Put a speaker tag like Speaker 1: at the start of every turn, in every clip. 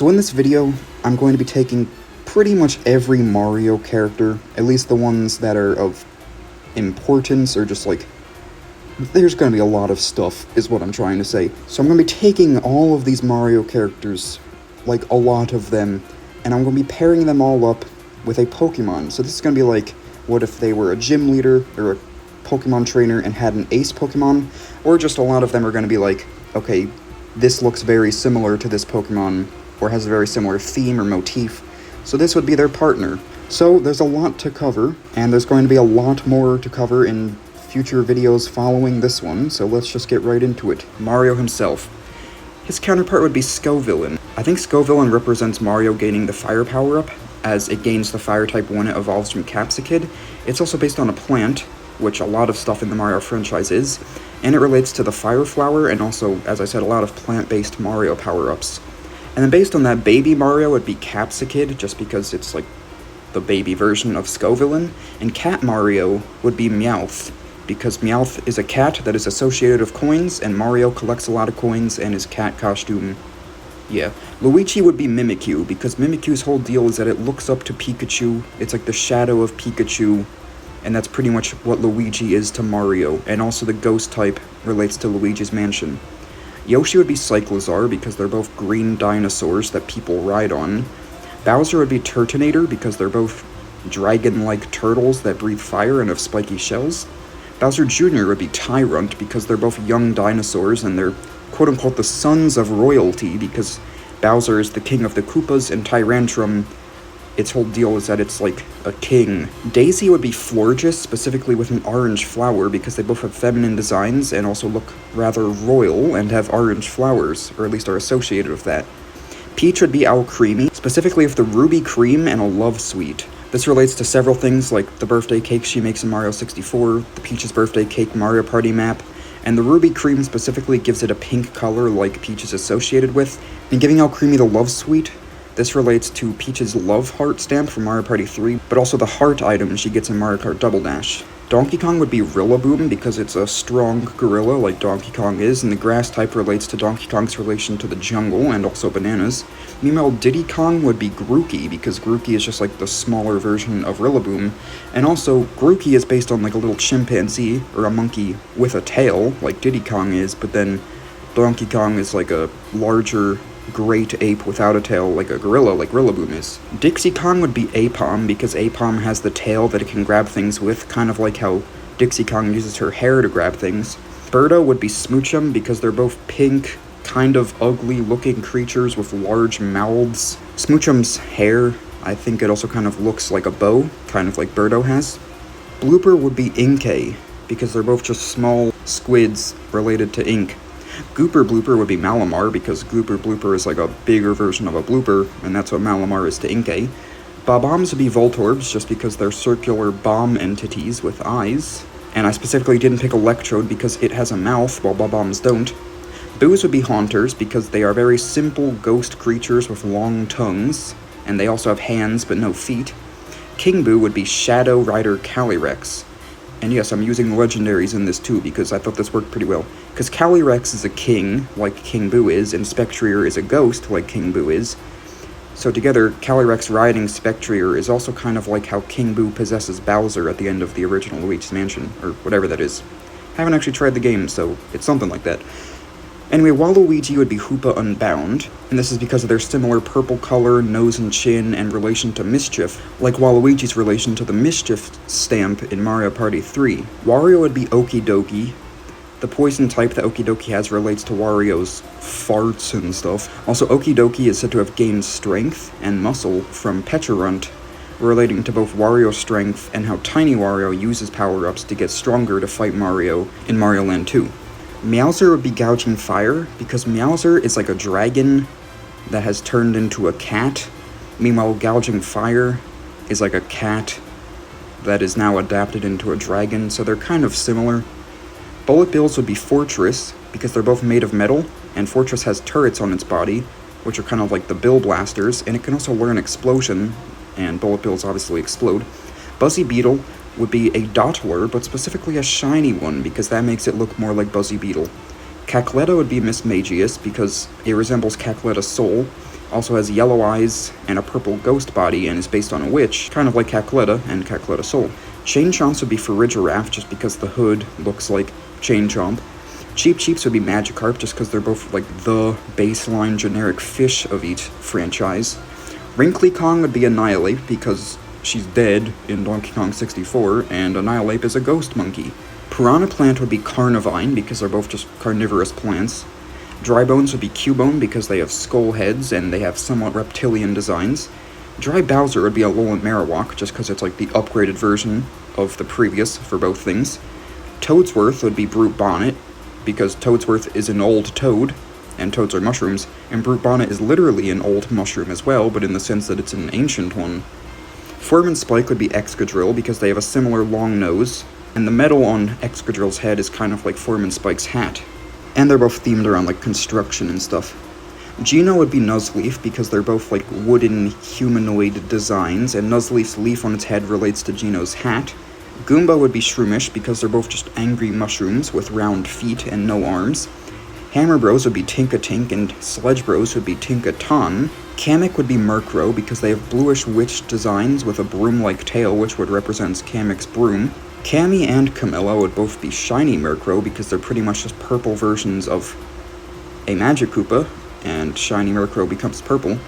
Speaker 1: So in this video, I'm going to be taking pretty much every Mario character, at least the ones that are of importance, or just like, there's going to be a lot of stuff, is what I'm trying to say. So I'm going to be taking all of these Mario characters, like a lot of them, and I'm going to be pairing them all up with a Pokemon. So this is going to be like, what if they were a gym leader, or a Pokemon trainer, and had an ace Pokemon, or just a lot of them are going to be like, okay, this looks very similar to this Pokemon, or has a very similar theme or motif, so this would be their partner. So there's a lot to cover, and there's going to be a lot more to cover in future videos following this one, so let's just get right into it. Mario himself. His counterpart would be Scovillain. I think Scovillain represents Mario gaining the fire power-up, as it gains the fire type when it evolves from Capsicid. It's also based on a plant, which a lot of stuff in the Mario franchise is, and it relates to the fire flower, and also, as I said, a lot of plant-based Mario power-ups. And then based on that, baby Mario would be Capsicid, just because it's like the baby version of Scovillain, and cat Mario would be Meowth, because Meowth is a cat that is associated with coins, and Mario collects a lot of coins, and his cat costume, yeah. Luigi would be Mimikyu, because Mimikyu's whole deal is that it looks up to Pikachu, it's like the shadow of Pikachu, and that's pretty much what Luigi is to Mario, and also the ghost type relates to Luigi's Mansion. Yoshi would be Cyclizar, because they're both green dinosaurs that people ride on. Bowser would be Turtonator, because they're both dragon-like turtles that breathe fire and have spiky shells. Bowser Jr. would be Tyrant, because they're both young dinosaurs, and they're quote-unquote the sons of royalty, because Bowser is the king of the Koopas, and Tyrantrum, its whole deal is that it's like a king. Daisy would be Florges, specifically with an orange flower, because they both have feminine designs and also look rather royal and have orange flowers, or at least are associated with that. Peach would be Alcremie, specifically with the ruby cream and a love sweet. This relates to several things like the birthday cake she makes in Mario 64, the Peach's birthday cake Mario Party map, and the ruby cream specifically gives it a pink color like Peach is associated with, and giving Alcremie the love sweet. This relates to Peach's love heart stamp from Mario Party 3, but also the heart item she gets in Mario Kart Double Dash. Donkey Kong would be Rillaboom, because it's a strong gorilla like Donkey Kong is, and the grass type relates to Donkey Kong's relation to the jungle, and also bananas. Meanwhile, Diddy Kong would be Grookey, because Grookey is just like the smaller version of Rillaboom, and also Grookey is based on like a little chimpanzee, or a monkey with a tail, like Diddy Kong is, but then Donkey Kong is like a larger great ape without a tail, like a gorilla, like Rillaboom is. Dixie Kong would be Apom, because Apom has the tail that it can grab things with, kind of like how Dixie Kong uses her hair to grab things. Birdo would be Smoochum, because they're both pink, kind of ugly-looking creatures with large mouths. Smoochum's hair, I think it also kind of looks like a bow, kind of like Birdo has. Blooper would be Inkay, because they're both just small squids related to ink. Gooper Blooper would be Malamar, because Gooper Blooper is like a bigger version of a blooper, and that's what Malamar is to Inkay. Bob-ombs would be Voltorbs, just because they're circular bomb entities with eyes. And I specifically didn't pick Electrode because it has a mouth, while Bob-ombs don't. Boos would be Haunters, because they are very simple ghost creatures with long tongues, and they also have hands but no feet. King Boo would be Shadow Rider Calyrex. And yes, I'm using the legendaries in this too, because I thought this worked pretty well. Because Calyrex is a king, like King Boo is, and Spectrier is a ghost, like King Boo is. So together, Calyrex riding Spectrier is also kind of like how King Boo possesses Bowser at the end of the original Luigi's Mansion, or whatever that is. Haven't actually tried the game, so it's something like that. Anyway, Waluigi would be Hoopa Unbound, and this is because of their similar purple color, nose and chin, and relation to Mischief, like Waluigi's relation to the Mischief stamp in Mario Party 3. Wario would be Okidoki. The poison type that Okidoki has relates to Wario's farts and stuff. Also, Okidoki is said to have gained strength and muscle from Pecharunt, relating to both Wario's strength and how Tiny Wario uses power-ups to get stronger to fight Mario in Mario Land 2. Meowser would be Gouging Fire, because Meowser is like a dragon that has turned into a cat. Meanwhile, Gouging Fire is like a cat that is now adapted into a dragon, so they're kind of similar. Bullet Bills would be Fortress, because they're both made of metal, and Fortress has turrets on its body, which are kind of like the Bill Blasters, and it can also learn Explosion, and Bullet Bills obviously explode. Buzzy Beetle would be a Dottler, but specifically a shiny one, because that makes it look more like Buzzy Beetle. Cackletta would be Miss Magius, because it resembles Cackletta Soul, also has yellow eyes and a purple ghost body and is based on a witch, kind of like Cacletta and Cacletta Soul. Chain Chomps would be Farigiraf just because the hood looks like Chain Chomp. Cheap Cheeps would be Magikarp just because they're both like the baseline generic fish of each franchise. Wrinkly Kong would be Annihilate because she's dead in Donkey Kong 64 and Annihilate is a ghost monkey. Piranha Plant would be Carnivine because they're both just carnivorous plants. Dry Bones would be Cubone because they have skull heads and they have somewhat reptilian designs. Dry Bowser would be Alolan Marowak just because it's like the upgraded version of the previous for both things. Toadsworth would be Brute Bonnet because Toadsworth is an old toad, and toads are mushrooms, and Brute Bonnet is literally an old mushroom as well, but in the sense that it's an ancient one. Form and Spike would be Excadrill because they have a similar long nose, and the metal on Excadrill's head is kind of like Form and Spike's hat. And they're both themed around like construction and stuff. Geno would be Nuzleaf because they're both like wooden humanoid designs, and Nuzleaf's leaf on its head relates to Geno's hat. Goomba would be Shroomish because they're both just angry mushrooms with round feet and no arms. Hammer Bros would be Tinka-Tink, and Sledge Bros would be Tinka-Ton. Kamek would be Murkrow because they have bluish witch designs with a broom-like tail, which would represent Kamek's broom. Cammy and Camilla would both be Shiny Murkrow because they're pretty much just purple versions of a Magic Koopa, and Shiny Murkrow becomes purple.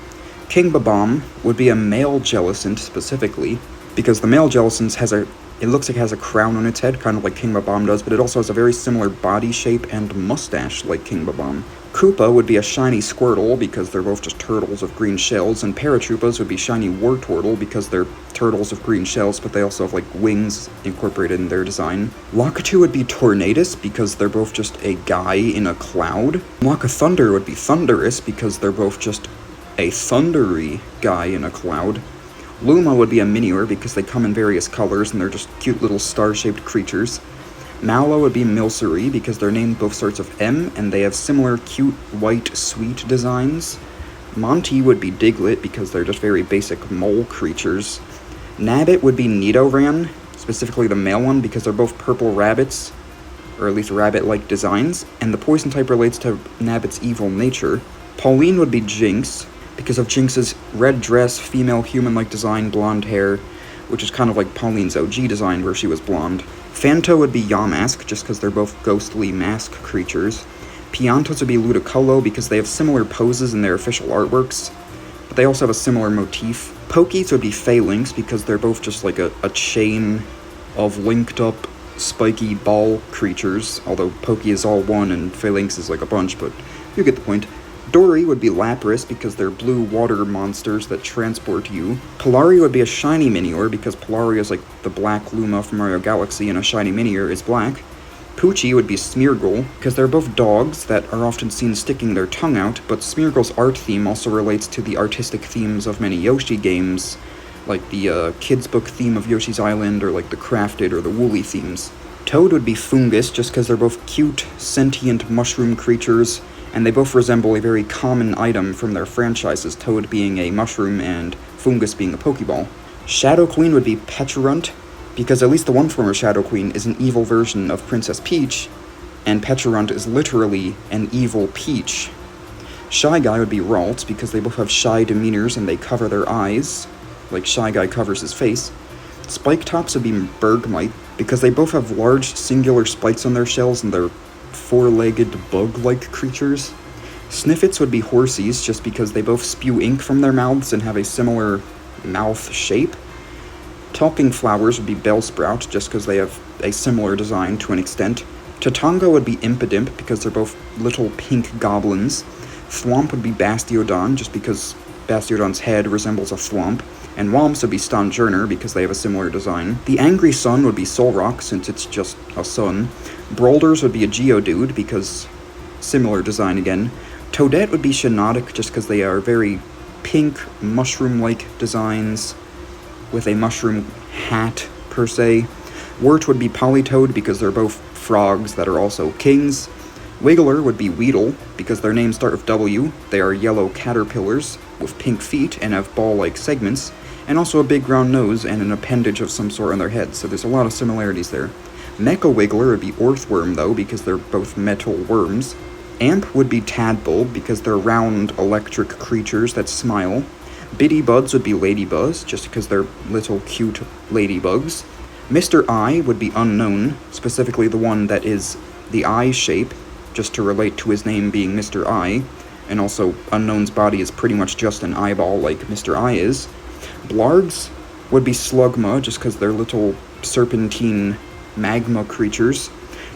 Speaker 1: King Babam would be a male Jellicent specifically, because the male Jellicent it looks like it has a crown on its head, kind of like King Babam does, but it also has a very similar body shape and mustache like King Babam. Koopa would be a shiny Squirtle because they're both just turtles of green shells, and Paratroopas would be shiny Wartortle because they're turtles of green shells, but they also have like wings incorporated in their design. Lakitu would be Tornadus because they're both just a guy in a cloud. Lakathunder would be Thunderous because they're both just a thundery guy in a cloud. Luma would be a Minior because they come in various colors and they're just cute little star-shaped creatures. Mallow would be Milcery because they're named both sorts of M and they have similar cute, white, sweet designs. Monty would be Diglett because they're just very basic mole creatures. Nabbit would be Nidoran, specifically the male one because they're both purple rabbits, or at least rabbit-like designs, and the poison type relates to Nabbit's evil nature. Pauline would be Jinx because of Jinx's red dress, female human-like design, blonde hair, which is kind of like Pauline's OG design where she was blonde. Phanto would be Yamask, just because they're both ghostly mask creatures. Piantos would be Ludicolo because they have similar poses in their official artworks, but they also have a similar motif. Pokies would be Phalanx because they're both just like a chain of linked-up, spiky ball creatures, although Pokey is all one and Phalanx is like a bunch, but you get the point. Dory would be Lapras because they're blue water monsters that transport you. Polari would be a shiny Minior because Polari is like the black Luma from Mario Galaxy and a shiny Minior is black. Poochie would be Smeargle because they're both dogs that are often seen sticking their tongue out, but Smeargle's art theme also relates to the artistic themes of many Yoshi games, like the kids' book theme of Yoshi's Island or like the Crafted or the Woolly themes. Toad would be Fungus just because they're both cute, sentient mushroom creatures, and they both resemble a very common item from their franchises, Toad being a mushroom and Fungus being a Pokeball. Shadow Queen would be Peturunt, because at least the one former Shadow Queen is an evil version of Princess Peach, and Peturunt is literally an evil peach. Shy Guy would be Ralt, because they both have shy demeanors and they cover their eyes, like Shy Guy covers his face. Spike Tops would be Bergmite, because they both have large singular spikes on their shells and they're four-legged bug-like creatures. Sniffits would be Horsies, just because they both spew ink from their mouths and have a similar mouth shape. Talking Flowers would be Bellsprout, just because they have a similar design to an extent. Tatonga would be Impidimp, because they're both little pink goblins. Thwomp would be Bastiodon, just because Bastiodon's head resembles a thwomp. And Womps would be Stonjourner, because they have a similar design. The Angry Sun would be Solrock, since it's just a sun. Boulders would be a Geodude, because similar design again. Toadette would be Shiinotic, just because they are very pink, mushroom-like designs, with a mushroom hat, per se. Wirt would be Politoed, because they're both frogs that are also kings. Wiggler would be Weedle, because their names start with W. They are yellow caterpillars with pink feet and have ball-like segments, and also a big round nose and an appendage of some sort on their head, so there's a lot of similarities there. Mecha Wiggler would be Orthworm, though, because they're both metal worms. Amp would be Tadpole, because they're round electric creatures that smile. Bitty Buds would be Ladybuzz, just because they're little cute ladybugs. Mr. Eye would be Unknown, specifically the one that is the eye shape, just to relate to his name being Mr. Eye, and also Unknown's body is pretty much just an eyeball like Mr. Eye is. Blargs would be Slugma, just because they're little serpentine magma creatures.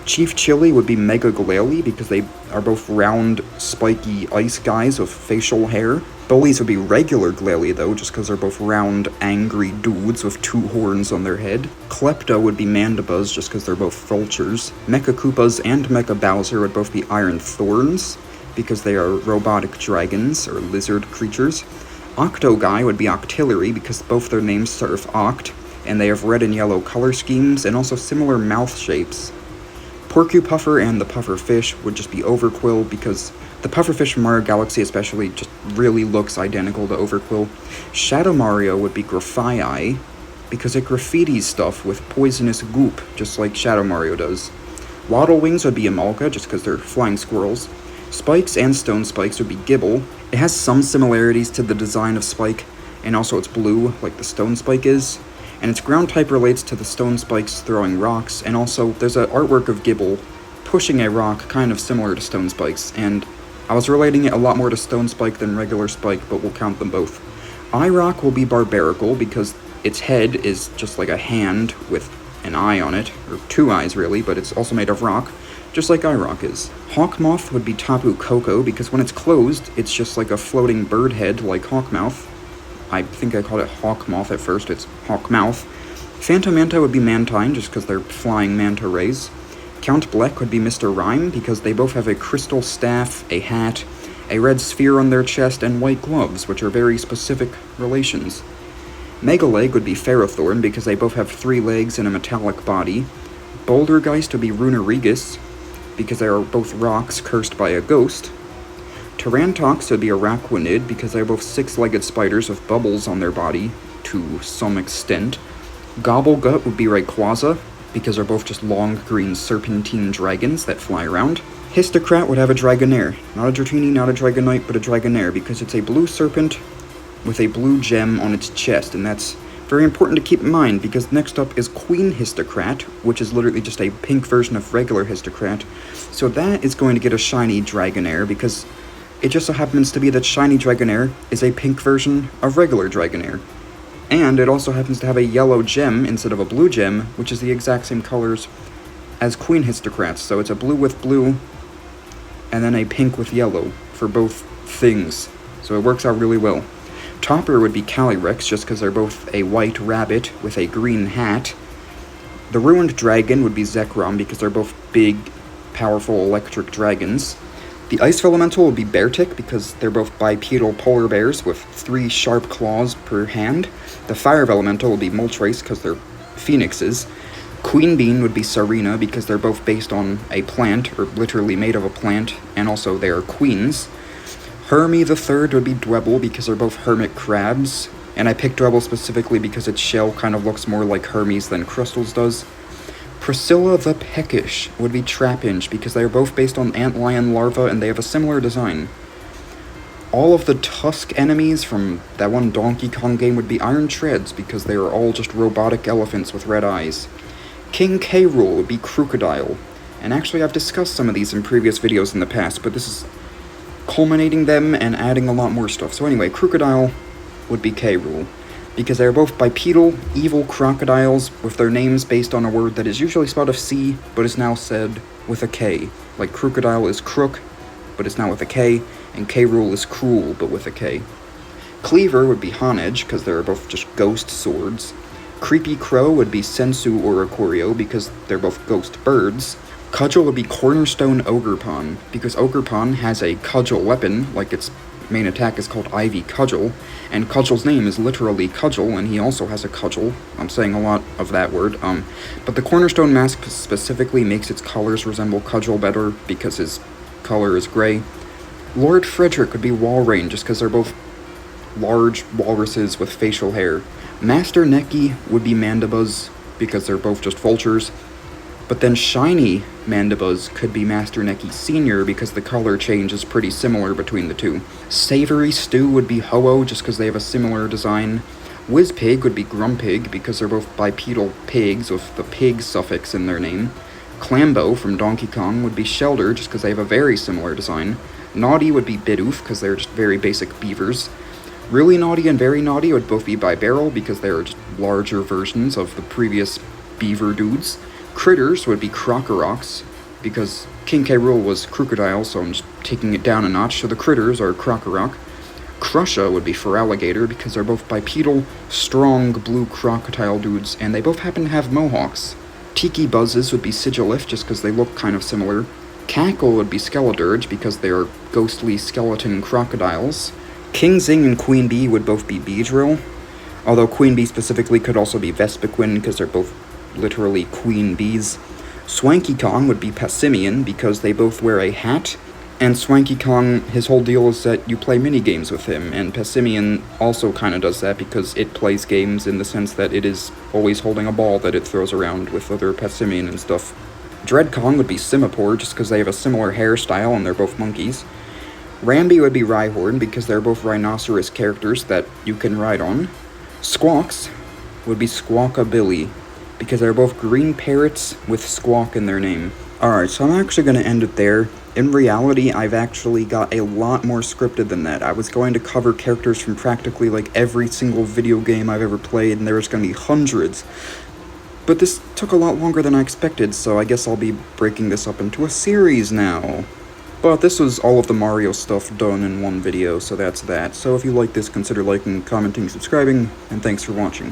Speaker 1: Chief Chili would be Mega Glalie, because they are both round, spiky ice guys with facial hair. Bullies would be regular Glalie, though, just because they're both round, angry dudes with 2 horns on their head. Klepto would be Mandibuzz, just because they're both vultures. Mecha Koopas and Mecha Bowser would both be Iron Thorns, because they are robotic dragons, or lizard creatures. Octoguy would be Octillery, because both their names start with Oct, and they have red and yellow color schemes, and also similar mouth shapes. Porcupuffer and the Pufferfish would just be Overquill, because the Pufferfish from Mario Galaxy especially just really looks identical to Overquill. Shadow Mario would be Graphii, because it graffitis stuff with poisonous goop, just like Shadow Mario does. Waddle Wings would be Emolga, just because they're flying squirrels. Spikes and Stone Spikes would be Gibble. It has some similarities to the design of Spike, and also it's blue, like the Stone Spike is. And its ground type relates to the Stone Spikes throwing rocks, and also there's an artwork of Gibble pushing a rock kind of similar to Stone Spike's, and I was relating it a lot more to Stone Spike than regular Spike, but we'll count them both. Irock will be Barbaracle, because its head is just like a hand with an eye on it, or 2 eyes really, but it's also made of rock, just like Irock is. Hawkmoth would be Tapu Koko, because when it's closed, it's just like a floating bird head like Hawkmouth. I think I called it Hawkmoth at first, it's Hawkmouth. Phantom Manta would be Mantine, just because they're flying manta rays. Count Bleck would be Mr. Rhyme, because they both have a crystal staff, a hat, a red sphere on their chest, and white gloves, which are very specific relations. Megaleg would be Ferrothorn, because they both have 3 legs and a metallic body. Bouldergeist would be Runerigus, because they are both rocks cursed by a ghost. Tarantox would be Araquanid, because they are both 6-legged spiders with bubbles on their body, to some extent. Gobblegut would be Rayquaza, because they're both just long green serpentine dragons that fly around. Histocrat would have a Dragonair. Not a Dratini, not a Dragonite, but a Dragonair, because it's a blue serpent with a blue gem on its chest, and that's very important to keep in mind, because next up is Queen Histocrat, which is literally just a pink version of regular Histocrat. So that is going to get a shiny Dragonair, because it just so happens to be that shiny Dragonair is a pink version of regular Dragonair. And it also happens to have a yellow gem instead of a blue gem, which is the exact same colors as Queen Histocrats. So it's a blue with blue, and then a pink with yellow for both things. So it works out really well. Topper would be Calyrex, just because they're both a white rabbit with a green hat. The Ruined Dragon would be Zekrom, because they're both big, powerful electric dragons. The Ice Elemental would be Beartic, because they're both bipedal polar bears with 3 sharp claws per hand. The Fire Elemental would be Moltres, because they're phoenixes. Queen Bean would be Sarina, because they're both based on a plant, or literally made of a plant, and also they are queens. Hermie the Third would be Dwebble, because they're both hermit crabs, and I picked Dwebble specifically because its shell kind of looks more like Hermes than Crystal's does. Priscilla the Peckish would be Trapinch, because they are both based on antlion larvae and they have a similar design. All of the Tusk enemies from that one Donkey Kong game would be Iron Treads, because they are all just robotic elephants with red eyes. King K. Rool would be Crocodile, and actually I've discussed some of these in previous videos in the past, but this is culminating them and adding a lot more stuff. So anyway, Crocodile would be K. Rool, because they are both bipedal, evil crocodiles with their names based on a word that is usually spelled with C, but is now said with a K. Like Crocodile is crook, but it's now with a K, and K. Rool is cruel, but with a K. Cleaver would be Honedge, because they're both just ghost swords. Creepy Crow would be Sensu Oricorio, because they're both ghost birds. Cudgel would be Cornerstone Ogerpon, because Ogerpon has a cudgel weapon, like its main attack is called Ivy Cudgel, and Cudgel's name is literally Cudgel, and he also has a cudgel. I'm saying a lot of that word, but the Cornerstone mask specifically makes its colors resemble Cudgel better, because his color is gray. Lord Frederick would be Walrein, just because they're both large walruses with facial hair. Master Neki would be Mandibuzz, because they're both just vultures. But then shiny Mandibuzz could be Master Neki Sr. because the color change is pretty similar between the two. Savory Stew would be Ho-Oh just because they have a similar design. Whizpig would be Grumpig because they're both bipedal pigs with the pig suffix in their name. Clambo from Donkey Kong would be Shelder just because they have a very similar design. Naughty would be Bidoof because they're just very basic beavers. Really Naughty and Very Naughty would both be Bibarrel because they're just larger versions of the previous beaver dudes. Critters would be Crocorox, because King K. Rool was Crocodile, so I'm just taking it down a notch, so the Critters are Crocorock. Crusha would be Feraligatr, because they're both bipedal, strong, blue crocodile dudes, and they both happen to have mohawks. Tiki Buzzes would be Sigilif, just because they look kind of similar. Cackle would be Skeledirge, because they are ghostly skeleton crocodiles. King Zing and Queen Bee would both be Beedrill, although Queen Bee specifically could also be Vespiquen, because they're both literally queen bees. Swanky Kong would be Passimian because they both wear a hat, and Swanky Kong, his whole deal is that you play mini-games with him, and Passimian also kind of does that because it plays games in the sense that it is always holding a ball that it throws around with other Passimian and stuff. Dread Kong would be Simipour just because they have a similar hairstyle and they're both monkeys. Rambi would be Rhyhorn because they're both rhinoceros characters that you can ride on. Squawks would be Squawkabilly because they're both green parrots with squawk in their name. Alright, so I'm actually going to end it there. In reality, I've actually got a lot more scripted than that. I was going to cover characters from practically like every single video game I've ever played, and there was going to be hundreds. But this took a lot longer than I expected, so I guess I'll be breaking this up into a series now. But this was all of the Mario stuff done in one video, so that's that. So if you like this, consider liking, commenting, subscribing, and thanks for watching.